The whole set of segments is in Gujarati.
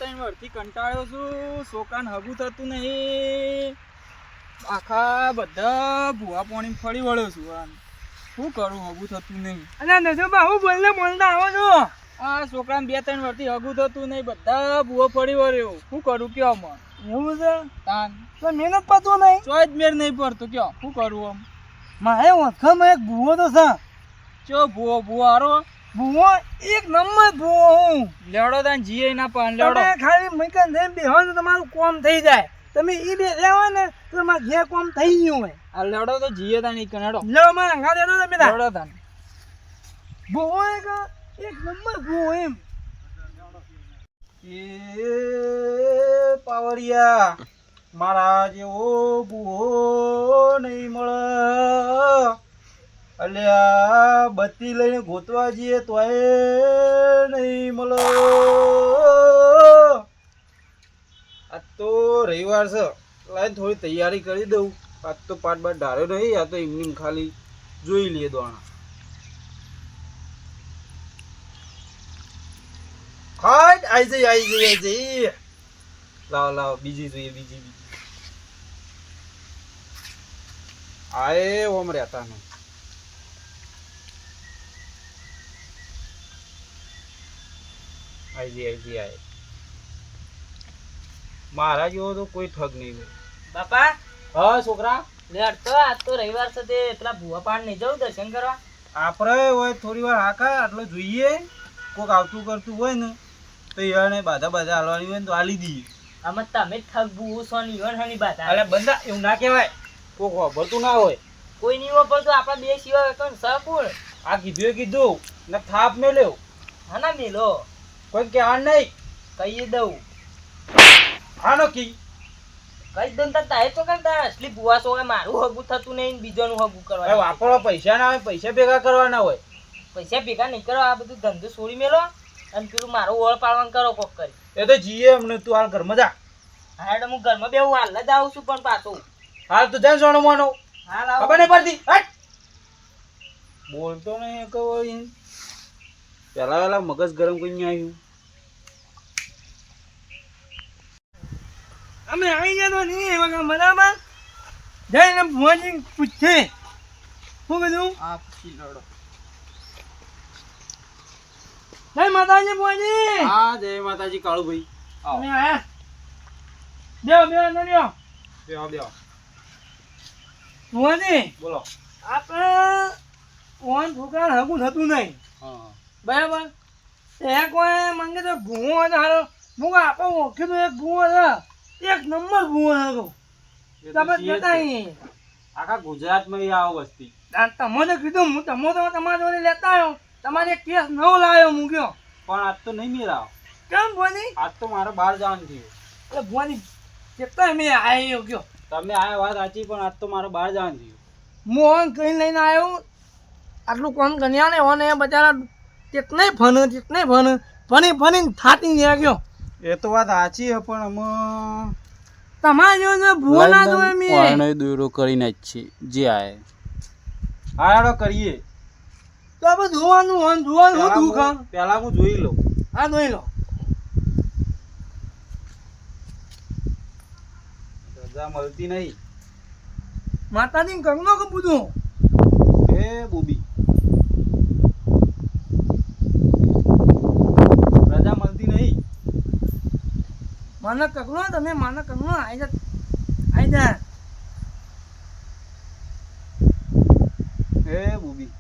ત્રણ વર્ષથી કંટાળ્યો છું. છોકરાને હગું થતું નહીં. આખા બધા ભૂવા પાણી ફરી વળ્યો છું. શું કરું, હગું થતું નહીં. અને નજોબા હું બોલને બોલતા આવો છો. આ છોકરાને 2-3 વર્ષથી હગું થતું નહીં. બધા ભૂવો ફરી વળ્યો. શું કરું કયો આમાં? એવું છે તાન તો મહેનત પાતું નહીં. ચોય જ મેર નહીં પડતો કયો. શું કરું આમ? મારે ઓળખામાં એક ભૂવો તો છે. ચો ભૂવો હારો ભૂવો એક નંબર ભૂવો હું. લેવડો તાન જીએ ના પાન લેવડો. તમે ખાલી મઈકન જઈને બેહો તો તમારું કામ થઈ જાય. તમે ઈ બે લેવો ને તો તમારું જે કામ થઈ ગયું હોય. આ લેવડો તો જીએ તાન ઈ કનેડો. લેવો મારા અંગા દેડો તમે તા. લેવડો તાન ભૂવો એક નંબર ભૂવો એમ. એ પાવરિયા મારા જેવો ભૂવો નહીં મળે. અલ્યા બત્તી લઈને ગોતવા જઈએ તોય નહીં મળે. આજ તો રવિવાર છે, લાઈને થોડી તૈયારી કરી દઉં. આજ તો પાટ બાટ ધાર્યો નહીં. આ તો એમની ખાલી જોઈ લઈએ દોણા. હાટ આઈ જઈ. લાવ બીજી જોઈએ બીજી. આએ ઓમ રહેતા નહીં. આઈ મારા જેવો તો કોઈ ઠગ નહીં હોય. બાપા હા છોકરા, લેટ તો આજ તો રવિવાર છે તે પેલા ભુવા પાણ નહીં જવું દર્શન કરવા. આપણે હોય થોડી વાર હાકા આટલો જોઈએ. કોક આવતું કરતું હોય ને તો યાને બાધા હાલવાની હોય ને તો હાલી દઈએ. આમાં તમે જ ઠગ ભૂવું છો ને ઈવન હની બાત અલે બંદા એવું ના કહેવાય. કોક વાપરતું ના હોય. કોઈ નહીં વાપરતો આપણા બે સિવાય કોણ સકુળ. આ કીધું ને થાપ મેલ્યો. હા મેલો કોઈ કહેવા નહીં. કહી દઉં હા નક્કી કઈ દઉં તારે તો કરતા અસલી ભુવા છો મારું હગું થતું નહીં ને બીજોનું હગું કરવા. વાપરવા પૈસા ના હોય, પૈસા ભેગા કરવાના હોય. પૈસા ભેગા નહીં કરો, આ બધું ધંધો છોડી મેલો અને પેલું મારું ઓળ પાડવાનું કરો કોક કરી. એ તો જીએ અમને. તું હાલ ઘરમાં જા. હા એટલે હું ઘરમાં બેહું હાલ જ આવું છું પણ પાછું હાલ તો જાય સોનો મોનો. હાલ આવું. ખબર નહીં પડતી. હટ બોલતો નહીં કહો. પેલા મગજ ગરમ કરીને આવ્યું. અમે આવી ગયા તો નહીં એવા બરાબર. જઈને ભુવાજી પૂછે શું કીધું. આ પછી લડો. જય માતાજી ભુવાજી. હા જય માતાજી કાળુભાઈ. તમે આયા બેહો અંદર બેહો. બેહો. ભુવાજી બોલો. આપણે ઓન છોકરા હગું થતું નહીં હા બરાબર. એ કોઈ માંગે તો ભૂવો હોય હારો. હું આપણે ઓળખી તો એક ભૂવો છે, એક નંબર ભૂવો હતો. તમે જતા અહીં આખા ગુજરાતમાં આવો વસ્તી. તમે તો કીધું હું તમે તો તમારા જોડે લેતા આવ્યો. તમારે કેસ નવો લાવ્યો મૂક્યો. પણ આજ તો નહીં મેળાવ. કેમ ભુવાજી? આજ તો મારે બહાર જવાનું થયું. એટલે ભુવાજી કેટલા મેં આવ્યો ગયો. તમે આ વાત સાચી, પણ આજ તો મારે બહાર જવાનું થયું. હું ઓન કઈ લઈને આવ્યો. આટલું કોણ ગણ્યા ને ઓને એ બચારા કેટલાય ફની થાતી ગયા ગયો. એ તો વાત સાચી છે, પણ અમે તમારા જેવો ભૂવો ના જોયો મેં. દૂરો કરીને જ છે જે આય. હાડો કરીએ. તો આપણે જોવાનું શું દુઃખ. પેલા હું જોઈ લઉં. હા જોઈ લો. રજા મળતી નહીં. માતાજી કંગનો કે પૂછું. એ બોબી રજા મળતી નહીં. માના કંગનો તમે માના કંગનો આઈ જા. એ બોબી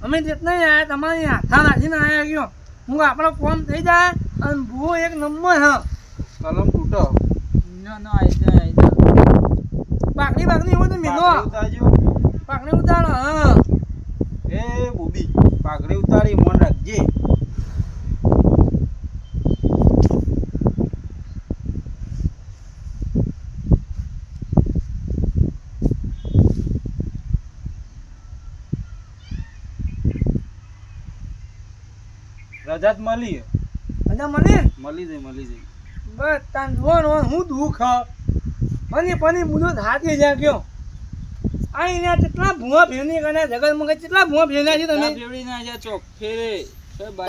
અમે જેટલા આવ્યા તમારી હાથા રાખીને આવ્યા ગયો. હું આપણો ફોન થઈ જાય અને ભૂવો એક નંબર હ. કલમ તૂટો. ના આઈ જા. પાકડી હોય તો મેલો. પાકડી ઉતારો. હા એ બોબી પાઘડી ઉતારી મોન રાખજે. રજાત મળી. અને મને મળી જાય. બસ તાન જોવાનું હું દુઃખ. મને પણ મુદત હાથે જા ગયો. આઈને કેટલા ભૂવા ભેવની કરે જગતમાં કેટલા ભૂવા ભેવના છે તમે ફેવડી ના જા ચોક ફેરે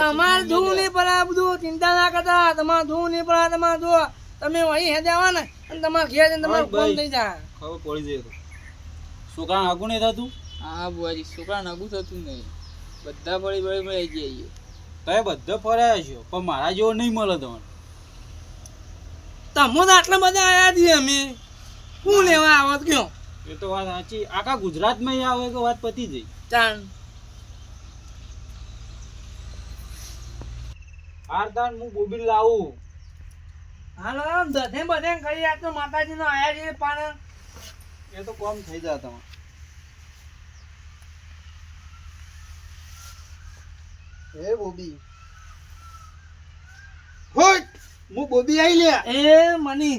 તમારે જોવું નહીં પડે આ બધું ચિંતા ના કરતા તમારે જોવું નહીં પડે તમારે જો તમે અહીં હેડે આવો ને અને તમારે ઘેર જઈને તમારું કામ થઈ જાય ખબર પડી જાય તો છોકરા આગું નહીં થતું હા બુઆજી છોકરા નગું થતું નહીં બધા બળી બળી બળી જઈએ તમે બધા ફર્યા છો પણ મારા જેવો નહીં મળે તમને તમે તો આટલા બધા આવ્યા છીએ અમે શું લેવા આવો તો કયો એ તો વાત સાચી આખા ગુજરાતમાં ય આવે તો વાત પતી જઈ ચાલ હારદાન હું બોબીલ લાવું હાલો બધે બધે કરી આ તો માતાજીનો આયા છે પણ એ તો કોમ થઈ જાય તમારે એ બોબી હોટ હું બોબી આવી લ્યા એ મની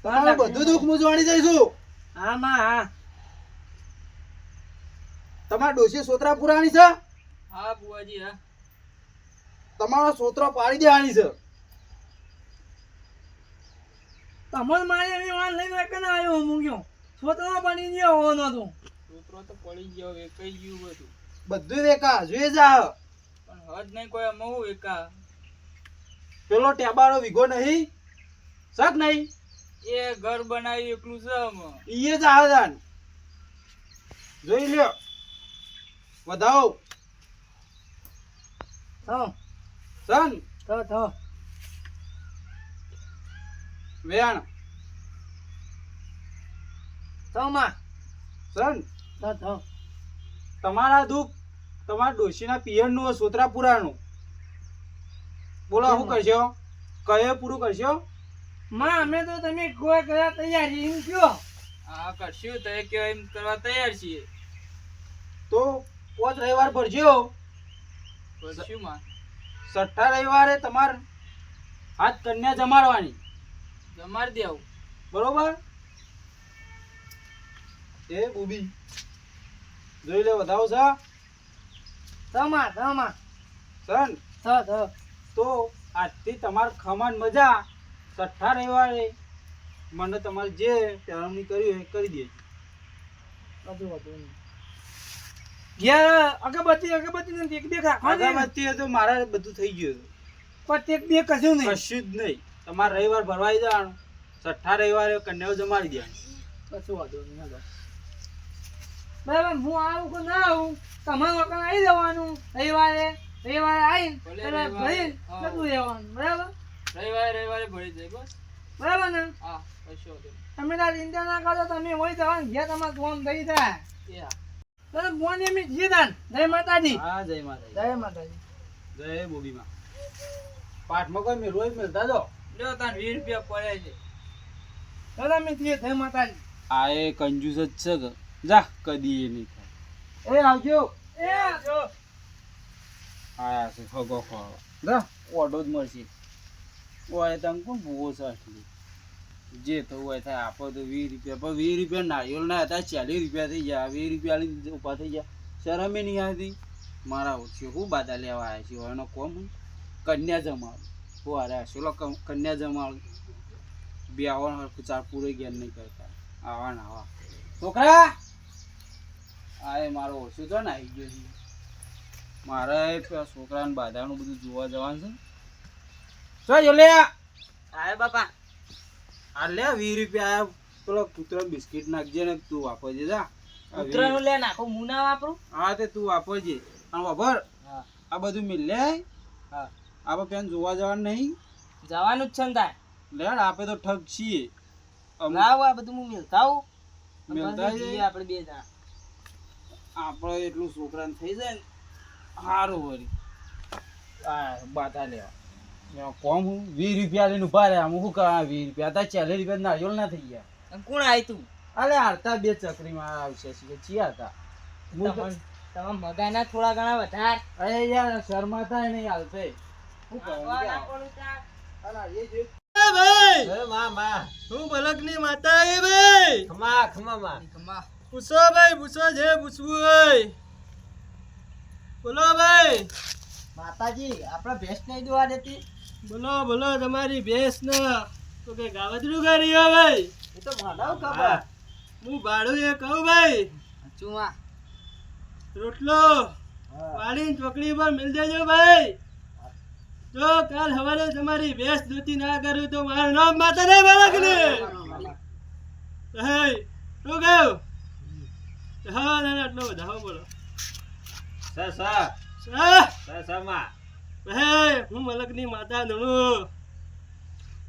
તમારું બધું દુઃખ હું જાણી જઈશું હા માં હા તમારા ડોશી સોતરા પુરાણી છે હા બુઆજી હા તમારો સોતરો પાડી દેવાની છે તમારે મારે એની વાત લઈને વેકન આવ્યો હું ગયો છોતરો બની ગયો હોવાનો તો છોકરો તો પડી ગયો વેકાઈ ગયું બધું બધું વેકા જોઈએ જા પણ હદ નહીં કોઈ આમાં હું વેકા પેલો ટેબાળો વિગો નહીં શક નહીં એ ઘર બનાવ્યું એકલું છે આમાં. ઈએ જ આદાન જોઈ લ્યો વધાવો સન થો વેણ માં સન થો તમારા દુઃખ તમારા ડોશીના પિયરનું સોતરાપુરાનું બોલો શું કરશો કયે પૂરું કરશો માં અમે તો તમે કોઈ કરવા તૈયાર છીએ એમ કયો હા કરશું તો એ કયો એમ કરવા તૈયાર છીએ તો 5 રવિવાર ભરજો કરશું માં 6 રવિવારે તમાર હાથ કન્યા જમાડવાની જમાડી દેવું બરોબર એ બુબી જોઈ લે વધાવો છે માં સન થો તો આજથી તમાર ખમાન મજા 6 રવિવારે મને તમારે જે પેરવણી કરી હોય એ કરી દેજો બધું ઘેર અગરબત્તી ને એક બે રાખવાની અગરબત્તી એ તો મારે બધું થઈ ગયું પણ એક બે કશું નહીં કશું જ નહીં તમારે રવિવાર ભરવાઈ જવાનું 6 રવિવારે કન્યાઓ જમાડી દેવાની કશું વાંધો નહીં હાલો. બરાબર હું આવું કે ના આવું તમારે વખત આવી જવાનું રવિવારે આવીને ભલે પેલા રવિવારે, ભરીને હા. જતું રહેવાનું બરાબર રવિવારે ભરી જાય બસ બરાબર ને હા કશો વાંધો નહીં. તમે તાર ચિંતા ના કરો તમે હોય જવાનું ઘેર તમારે ફોન થઈ જાય એ હા બરાબર ફોન એમ જઈએ તાન જય માતાજી હા જય માતાજી જય માતાજી જય બોબીમાં પાઠમાં કોઈ મેળવો મેળતા જો લ્યો તાન 20 રૂપિયા પડ્યા છે દાદા મેં જઈએ જય માતાજી આ એ કંજૂસ જ છે કે જા કદી એ નહીં થાય એ આવજો એ આવજો. આયા છે હગો ખોવા જા ઓડો જ મળશે ઓય તમ કોણ ભૂવો છે આટલી જે તો હોય થાય આપો તો 20 રૂપિયા પણ 20 રૂપિયા નારિયેળ ના હતા 40 રૂપિયા થઈ ગયા 20 રૂપિયા લઈને ઉભા થઈ ગયા શરમે નહીં આવતી મારા ઓછો હું બાધા લેવા આવ્યા છે એનો કોમ કન્યા જમાડ હું અરે હશેલો કન્યા જમાડ બે આવવાનું ચાર પૂરે જ્ઞાન નહીં કરતા આવા ને આવા છોકરા આ મારો ઓછું તો ને આવી ગયો છે મારે છોકરાને બાધાનું બધું જોવા જવાનું છે જો લે આય બાપા આ લે 20 રૂપિયા આયા પેલો કૂતરો બિસ્કિટ નાખજે ને તું વાપરજે જા કૂતરાનું લે નાખો હું ના વાપરું હા તે તું વાપરજે અને વાપર હા આ બધું મિલ લે હા આપણે પેન જોવા જવાનું નહીં જવાનું જ છે ને તાર લેડ આપે તો ઠગ છીએ લાવ આ બધું હું મિલતા આવું મિલતા પછી જઈએ. જઈએ આપણે બે જણા આપણે એટલું છોકરાને થઈ જાય ને સારું વળી આ બાધા લેવા એમાં કોમ હું 20 રૂપિયા લઈને ઉભા રહ્યા હું શું કરવા 20 રૂપિયા હતા 40 રૂપિયા નારિયેળ ના થઈ ગયા અને કોણ આય તું અરે હાલતા બે ચકરીમાં આવશે કે ચિયા હતા તમે મગાના થોડા ઘણા વધાર અરે યાર શર્માતા નહીં હાલતે શું વાહ, ના કહું પડું તાર. હું બલકની માતા એ ભાઈ ખમા પૂછો ભાઈ પૂછો જે પૂછવું હોય બોલો ભાઈ માતાજી આપણે ભેંસ નહીં દોવા દેતી બોલો તમારી ભેંસ ને તો કે ગાવદરું કરી હો ભાઈ એ તો મને ખબર હા. હું ભાડું એ કહું ભાઈ શું માં રોટલો વાળીને ચોકડી પર મિલ દેજો ભાઈ. જો કાલ સવારે તમારી ભેંસ દૂધી ના કરું તો મારું નામ માતા નહીં બાળક ને. શું કહ્યું? હા ના આટલો બધા હો બોલો. ભાઈ હું મલકની માતા ધણું.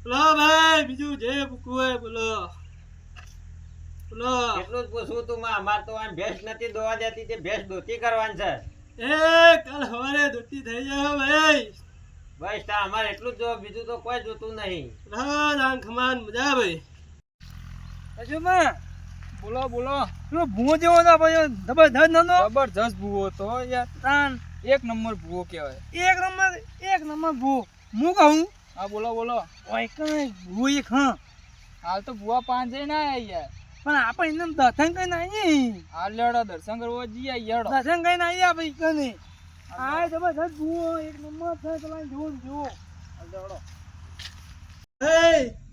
બોલો ભાઈ બીજું જે પૂકવું હોય બોલો. બોલો એટલું જ પૂછું તું માં અમાર તો આમ ભેંસ નથી દોવા દેતી તે ભેંસ દોતી કરવાની છે એ કાલ સવારે દૂધી થઈ જાય ભાઈ. બસ તા અમારે એટલું જ જો બીજું તો કોઈ જોતું નહીં. રામ ખમાન મજા ભાઈ. હજુ માં બોલો બોલો. પેલો ભૂવો જેવો હતો ભાઈ જબરદસ્ત નતો. જબરજસ્ત ભૂવો તો યાર. તાન એક નંબર ભૂવો કહેવાય. એક નંબર ભૂવો. હું કહું હા બોલો બોલો. ઓય કઈ ભૂવો એક હા. હાલ તો ભૂવા પાંજે ના આયા યાર. પણ આપણે એમને દર્શન કરીને આવીએ. હાલ લેડો દર્શન કરવા જઈએ યાર. દર્શન કરીને આવીએ આપણે કને. આ જબરદસ્ત ભૂવો એક નંબર છે. તમે જુઓ જુઓ.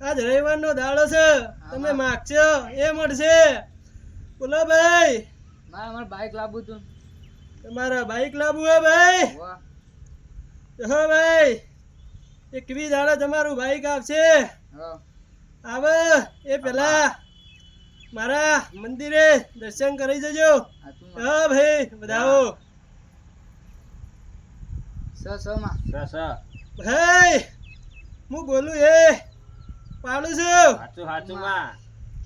આજ રવિવારનો દાડો છે. તમે માગશો એ મળશે. બોલો ભાઈ મારે અમારે બાઈક લાવવું તું તમારા બાઈક લાવવું હે ભાઈ? હા ભાઈ એક વી દાડો તમારું બાઈક આવશે. આવે એ પેલા મારા મંદિરે દર્શન કરી જજો. હા ભાઈ બધાઓ. ભાઈ હું બોલું એ પાડું છું. સાચું સાચું માં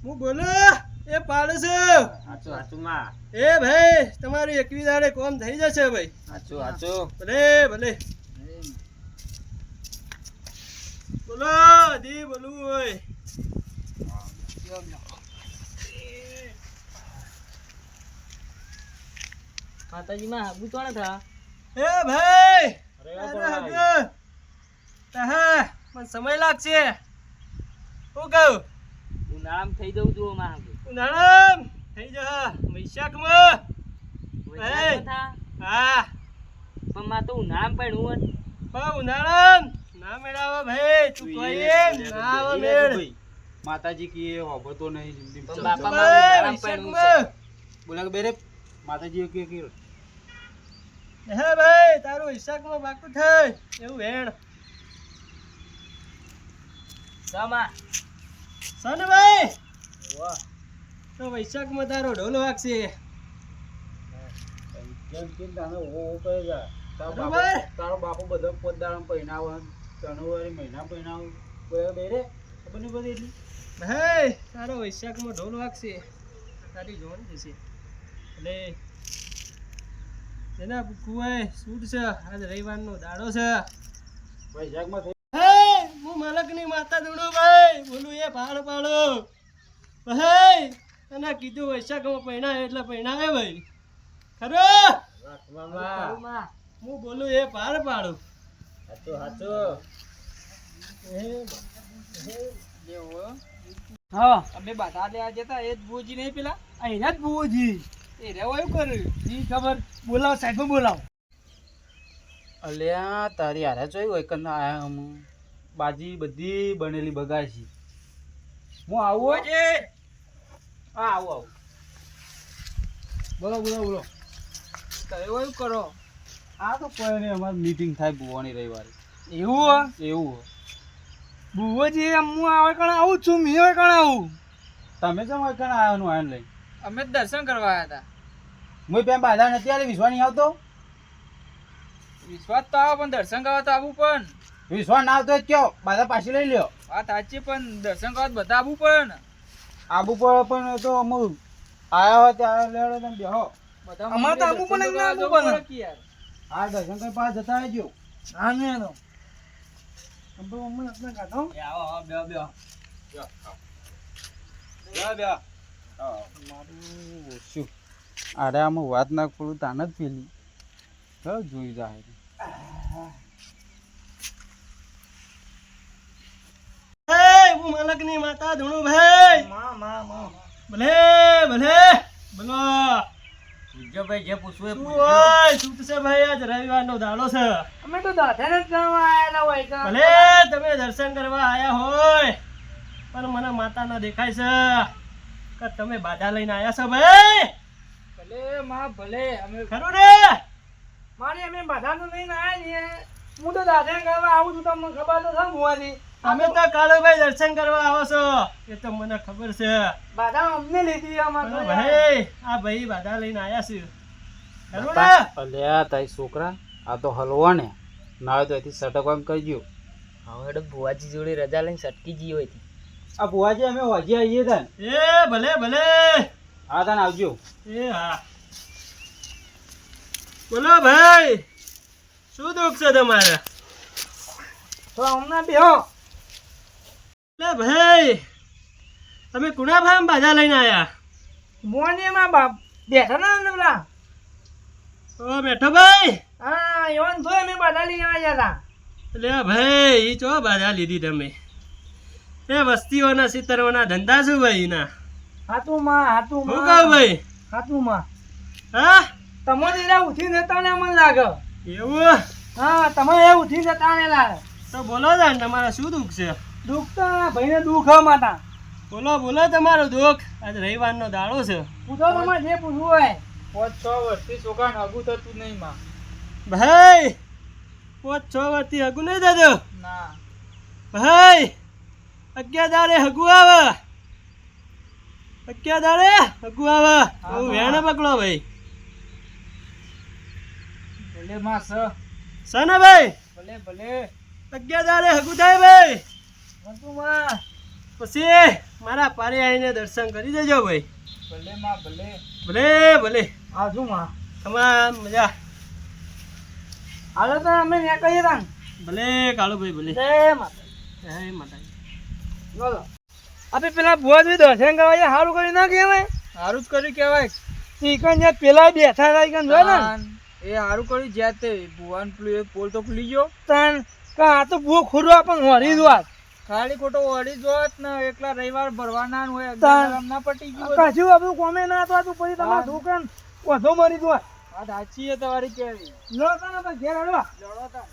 હું બોલું એ પાડું છું. સાચું સાચું માં એ ભાઈ તમારું એકવી દાડે કોમ થઈ જશે ભાઈ. સાચું સાચું ભલે ભલે બોલો દી બોલવું હોય. માતાજી માં હાગુ તો થા એ ભાઈ મને સમય લાગશે. શું કહું? ઉનાળામાં થઈ જવું તું માં હાગુ ઉનાળામ થઈ જા વૈશાખમાં. હા પણ માં તો ઉનાળામાં પડ્યું પણ ઉનાળામ ના મેળાવો ભાઈ. તું કહીએ ના આવે મેળ. માતાજી કી હોબો તો નહીં પણ બાપા માં ઉનાળામાં પડ્યું છે. બોલા કે બેરે માતાજી કે હે ભાઈ તારું વૈશાખમાં પાકું થાય એવું વેણ સામા સન ભાઈ. તો વૈશાખમાં તારો ઢોલ વાગશે. બરોબર? તારો બાપુ બધો પોતદાર પહેનાવો જાન્યુઆરી મહિના પહેનાવો બેરે ખબર નહીં બધી એટલી. ભાઈ તારો વૈશાખમાં ઢોલ વાગશે. તારી જોવાની જશે એટલે જેના કુવાય સૂટ છે. આજ રવિવારનો દાડો છે. વૈશાખમાં હે હું મલકની માતા દુડો ભાઈ બોલું એ પાડ પાડો ભાઈ. અને કીધું વૈશાખમાં પહેણાય એટલે પહેણાય ભાઈ. ખરો માં હું બોલું એ પાડ પાડું. સાચું સાચું હા અમે બધા લેવા જતા એ જ ભૂજી નહીં પેલા. અહીંના જ બુજી એ રેવો એવું કર્યું. જી ખબર. બોલાવો સાહેબ બોલાવો. અલ્યા તારી હારે જોઈ હોય કે ના આયા હમ બાજી બધી બનેલી બગાડ છે. હું આવું ભુવાજી, હા આવું બોલો બોલો બોલો. તમે એવું કરો. આ તો કોઈ નહીં અમારી મીટિંગ થાય ભુવાની રવિવારે. એવું એવું બુજી હું આવે કણ આવું છું. મેં આવે કણ આવું. તમે કેમ હોય કણ આવ્યાનું આયન લઈ? અમે જ દર્શન કરવા આવ્યા હતા. હું પેમ બાધા નથી આલી વિશ્વા નહીં આવતો. વિશ્વાસ તો આવે પણ દર્શન કરવા તો આવવું પણ. વિશ્વા ના આવતો જ કયો બાધા પાછી લઈ લ્યો. વાત સાચી પણ દર્શન કરવા તો બધા આવવું પણ. આબુ પર પણ તો અમુક આયા હોય ત્યારે લેડો તમે બેહો. બધા અમારે તો આવવું પણ દર્શન નહીં, કરવા આવવું જવું પણ. પડે કે યાર. આ દર્શન કરી પાસ જતા આવજો. હા ને તો મમ્મી આપણે કાઢો. આવો આવો બેહો બેહો. મારું શું અરે આમાં વાત ના કરું તાન જ પેલી જોઈ જાય. હું મલકની માતા ધૂણું ભાઈ. ભલે ભલે બોલો. ભાઈ જે પૂછવું એ શું પૂછજો. હોય શું છે ભાઈ? આજ રવિવારનો દાડો છે. અમે તો દર્શન જ કરવા આયેલા હોય કે ભલે તમે દર્શન કરવા આયા હોય પણ મને માતા ના દેખાય છે. વખત તમે બાધા લઈને આયા છો ભાઈ ભલે માં ભલે અમે ખરું ને મારી અમે બધાનું લઈને આયા ને હું તો દાદા કરવા આવું છું તમને ખબર તો છે ભુવાજી અમે તો કાળુભાઈ દર્શન કરવા આવો છો એ તો મને ખબર છે બાધા અમને લીધી અમારે ભાઈ આ ભાઈ બાધા લઈને આયા છે ખરું ને અલ્યા તારી છોકરા આ તો હલવા ને ના હોય તો એથી સટકવા કહેજો. હવે હેડો ભુવાજી જોડે રજા લઈને સટકી જઈએ હતી. આ ભુવાજી અમે હોજી આવીએ તાન. એ ભલે ભલે હા તાન આવજો. એ હા બોલો ભાઈ શું દુઃખ છે તમારે તો હમણાં બેહો લે ભાઈ તમે કુણા ભાઈ બાધા લઈને આયા મોને માં બાપ બેઠા ના નવરા ઓ બેઠો ભાઈ હા એવન તો અમે બાધા લઈને આવ્યા હતા લે ભાઈ ઈ ચો બાધા લીધી તમે એ વસ્તીઓના સિતરવાના ધંધા શું ભાઈ ના હાતું માં હું કહું ભાઈ હાતું માં હા તમારે એરા ઉઠી જતા ને મને લાગે એવું હા તમે એ ઉઠી જતા ને લાગે તો બોલો ને તમારે શું દુઃખ છે દુઃખ તો ભાઈને દુઃખ હ માતા બોલો બોલો તમારું દુઃખ આજ રવિવારનો દાડો છે પૂછો તમારે જે પૂછવું હોય 5-6 વર્ષથી છોકરાને હગું થતું નહીં માં ભાઈ 5-6 વર્ષથી હગું નહીં દાદો ના ભાઈ 11 દાડે હગું આવે 11 દાડે હગું આવે હું વેણ પકડો ભાઈ ભલે માં છે ને ભાઈ ભલે ભલે 11 દાડે હગું થાય ભાઈ હાતું માં પછી મારા પારે આવીને દર્શન કરી દેજો ભાઈ ભલે માં ભલે ભલે ભલે આવજો માં તમારા મજા હાલો તો અમે ત્યાં કહીએ તા ભલે કાળુ ભાઈ ભલે જય માતા જય માતાજી બોલો આપણે પેલા ભુવાજી દર્શન કરવા જાય સારું કરી ના કહેવાય સારું જ કર્યું કહેવાય ઈકન જે પેલા બેઠા હતા ઈકન જો ને એ સારું કર્યું જ્યાં તે ભુવાન પેલું એક પોલ તો ખુલી ગયો તન કા આ તો ભૂ ખુરો આપણ હોરી જોત ખાલી ખોટો હોરી જોત ને એકલા રવિવાર ભરવાના હોય ના પટી ગયું કશું આપણું કોમે ના તો તું પછી તમારા દુકાન વધો મરી જોત આ સાચી છે તમારી કેવી લો તને ઘેર હળવા લડો તા